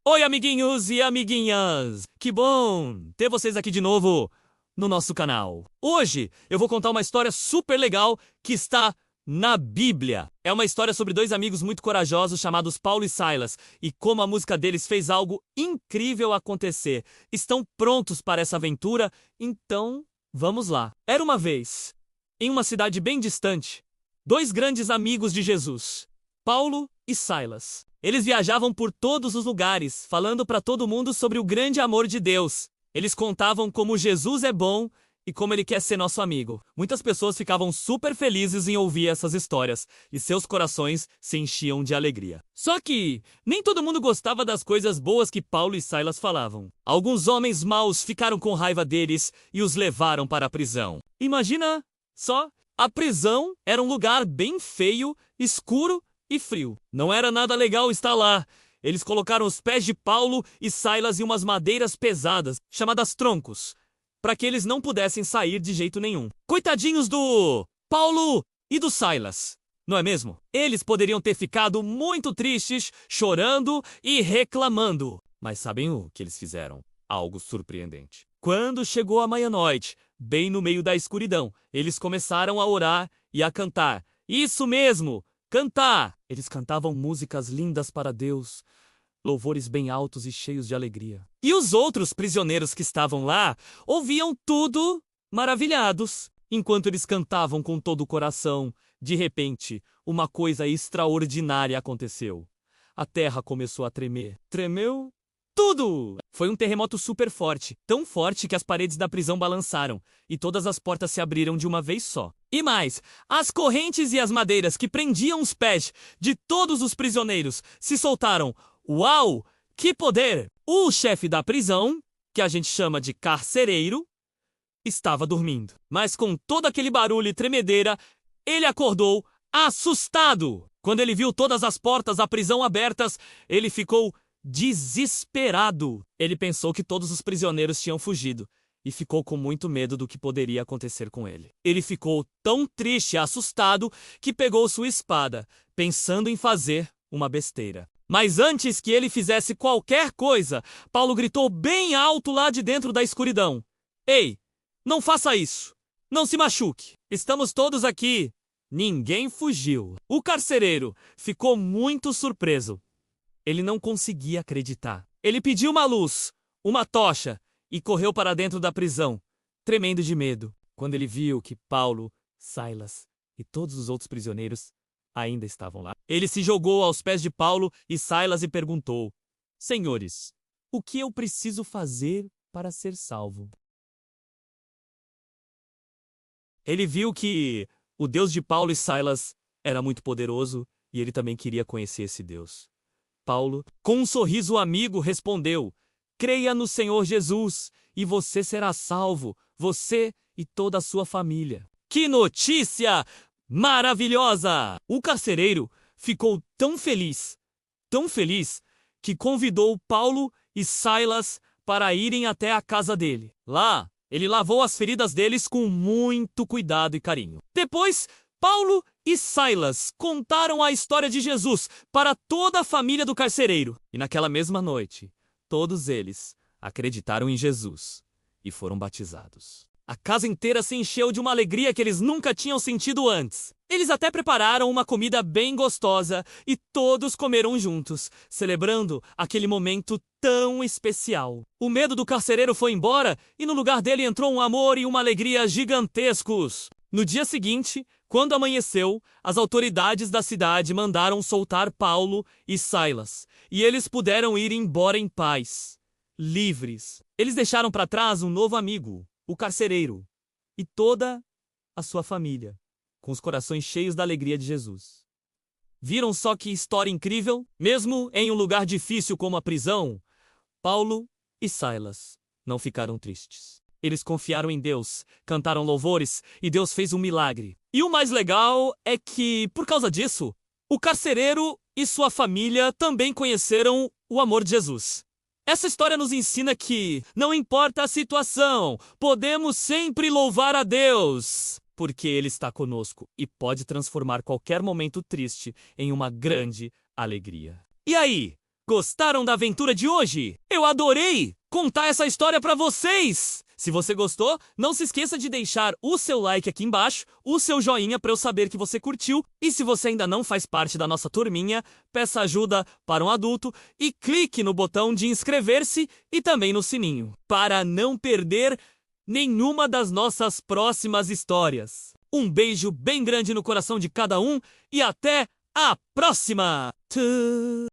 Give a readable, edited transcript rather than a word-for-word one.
Oi, amiguinhos e amiguinhas! Que bom ter vocês aqui de novo no nosso canal. Hoje eu vou contar uma história super legal que está na Bíblia. É uma história sobre dois amigos muito corajosos chamados Paulo e Silas e como a música deles fez algo incrível acontecer. Estão prontos para essa aventura? Então, vamos lá. Era uma vez, em uma cidade bem distante, dois grandes amigos de Jesus, Paulo e Silas. Eles viajavam por todos os lugares, falando para todo mundo sobre o grande amor de Deus. Eles contavam como Jesus é bom e como ele quer ser nosso amigo. Muitas pessoas ficavam super felizes em ouvir essas histórias, e seus corações se enchiam de alegria. Só que nem todo mundo gostava das coisas boas que Paulo e Silas falavam. Alguns homens maus ficaram com raiva deles e os levaram para a prisão. Imagina só, a prisão era um lugar bem feio, escuro e frio. Não era nada legal estar lá. Eles colocaram os pés de Paulo e Silas em umas madeiras pesadas, chamadas troncos, para que eles não pudessem sair de jeito nenhum. Coitadinhos do Paulo e do Silas, não é mesmo? Eles poderiam ter ficado muito tristes, chorando e reclamando. Mas sabem o que eles fizeram? Algo surpreendente. Quando chegou a meia-noite, bem no meio da escuridão, eles começaram a orar e a cantar. Isso mesmo! Cantar! Eles cantavam músicas lindas para Deus, louvores bem altos e cheios de alegria. E os outros prisioneiros que estavam lá ouviam tudo maravilhados. Enquanto eles cantavam com todo o coração, de repente, uma coisa extraordinária aconteceu. A terra começou a tremer. Tremeu tudo! Foi um terremoto super forte, tão forte que as paredes da prisão balançaram e todas as portas se abriram de uma vez só. E mais, as correntes e as madeiras que prendiam os pés de todos os prisioneiros se soltaram. Uau! Que poder! O chefe da prisão, que a gente chama de carcereiro, estava dormindo. Mas com todo aquele barulho e tremedeira, ele acordou assustado. Quando ele viu todas as portas da prisão abertas, ele ficou desesperado. Ele pensou que todos os prisioneiros tinham fugido e ficou com muito medo do que poderia acontecer com ele. Ele ficou tão triste e assustado que pegou sua espada, pensando em fazer uma besteira. Mas antes que ele fizesse qualquer coisa, Paulo gritou bem alto lá de dentro da escuridão: Ei, não faça isso! Não se machuque! Estamos todos aqui! Ninguém fugiu. O carcereiro ficou muito surpreso. Ele não conseguia acreditar. Ele pediu uma luz, uma tocha, e correu para dentro da prisão, tremendo de medo, quando ele viu que Paulo, Silas e todos os outros prisioneiros ainda estavam lá. Ele se jogou aos pés de Paulo e Silas e perguntou: Senhores, o que eu preciso fazer para ser salvo? Ele viu que o Deus de Paulo e Silas era muito poderoso e ele também queria conhecer esse Deus. Paulo, com um sorriso amigo, respondeu: Creia no Senhor Jesus e você será salvo, você e toda a sua família. Que notícia maravilhosa! O carcereiro ficou tão feliz, que convidou Paulo e Silas para irem até a casa dele. Lá, ele lavou as feridas deles com muito cuidado e carinho. Depois, Paulo e Silas contaram a história de Jesus para toda a família do carcereiro. E naquela mesma noite, todos eles acreditaram em Jesus e foram batizados. A casa inteira se encheu de uma alegria que eles nunca tinham sentido antes. Eles até prepararam uma comida bem gostosa e todos comeram juntos, celebrando aquele momento tão especial. O medo do carcereiro foi embora e no lugar dele entrou um amor e uma alegria gigantescos. No dia seguinte, quando amanheceu, as autoridades da cidade mandaram soltar Paulo e Silas, e eles puderam ir embora em paz, livres. Eles deixaram para trás um novo amigo, o carcereiro, e toda a sua família, com os corações cheios da alegria de Jesus. Viram só que história incrível? Mesmo em um lugar difícil como a prisão, Paulo e Silas não ficaram tristes. Eles confiaram em Deus, cantaram louvores e Deus fez um milagre. E o mais legal é que, por causa disso, o carcereiro e sua família também conheceram o amor de Jesus. Essa história nos ensina que, não importa a situação, podemos sempre louvar a Deus, porque Ele está conosco e pode transformar qualquer momento triste em uma grande alegria. E aí, Gostaram da aventura de hoje? Eu adorei contar essa história pra vocês! Se você gostou, não se esqueça de deixar o seu like aqui embaixo, o seu joinha para eu saber que você curtiu, e se você ainda não faz parte da nossa turminha, peça ajuda para um adulto e clique no botão de inscrever-se e também no sininho, para não perder nenhuma das nossas próximas histórias. Um beijo bem grande no coração de cada um e até a próxima!